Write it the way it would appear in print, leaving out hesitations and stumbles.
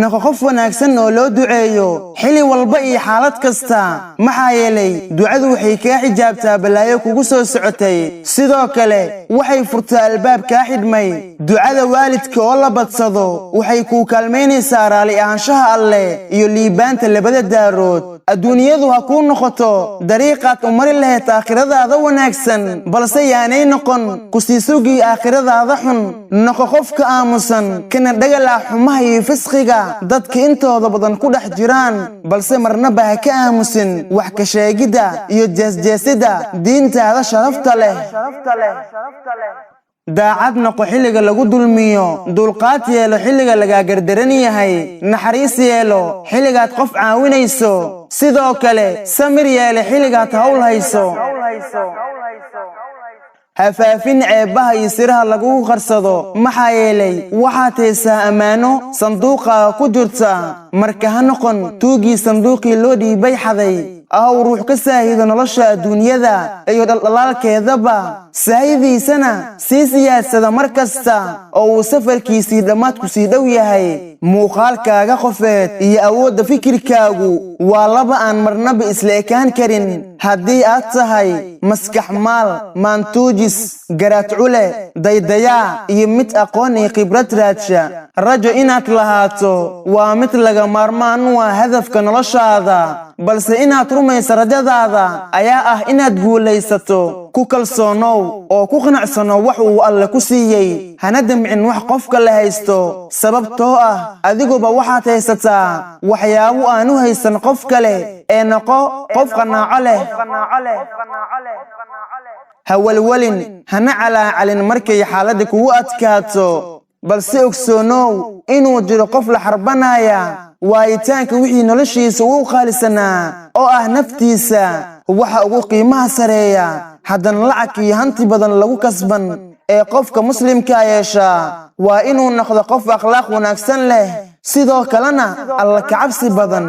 noqo qof wanaagsan oo loo duceeyo xili walba iyo xaalad kasta maxaa yeelay ducadu waxay ka xijaabtaa balaayo kugu soo socotay sidoo kale waxay furtaa albaab ka xidhmay ducada waalidka oo la badsado waxay ku kaalmeynaysaa raali ahaanshaha alle iyo liibaanta labada daarood adduunyadu ha ku noqoto dariiqaad u mari lahayd aakhiradaada wanaagsan balse yaanay noqon ku sii sugi aakhiradaada xun noqo qofka aamusan kana dhagala xumaha iyo fisqiga dadka intooda badan ku dhex jiraan balse marnaba ha ka aamusin wax ka sheegida iyo jeesjeesida diintaada sharafta leh daacad noqo xilliga lagu dulmiyo dulqaad yeelo xilliga laga gardaran yahay naxariis yeelo xilligaad qof caawinayso sidoo kale samir yeelo xilligaad hawl hayso hafaafin ceebaha iyo siraha lagu qarsado maxaa yeelay waxaad haysaa ammaano sanduuqa ku jirta marka ha noqon tuugii sanduuqii loo dhiibay xaday aw ruux ka saahido nolosha adduunyada iyo dhaldhalaalkeedaba saahidiisana sii siyaadsada markasta oo uu safarkiisii dhammaad ku sii dhow yahay muuqaalkaaga qofeed iyo awoodda fikirkaagu waa laba aan marnaba isla ekaan karin haddii aad tahay maskax maal maantuujis garaad cule daydayaa iyo mid aqoon iyo khibrad raadsha rajo inaad lahaato waa mid laga maarmaan u ah hadafka noloshaada balse inaad rumayso rajadaada ayaa ah inaad guulaysato ku kalsoonow oo ku qanacsano wax uu alle ku siiyey hana damcin wax qofka la haysto sababtoo ah adiguba waxaad haysataa waxyaabo aan u haysan qof kale ee noqo qof qanaaco leh hawalwalin hana calaacalin markay xaaladda kugu adkaato balse ogsoonow inuu jiro qof la xarbanaya waayitaanka wixii noloshiisa ugu qaalisanaa oo ah naftiisa waxa ugu qiimaha sareeya haddana lacag iyo hanti badan lagu kasban ee qofka muslimka yeesha waa inuu noqdo qof akhlaaq wanaagsan leh sidoo kalena alla ka cabsi badan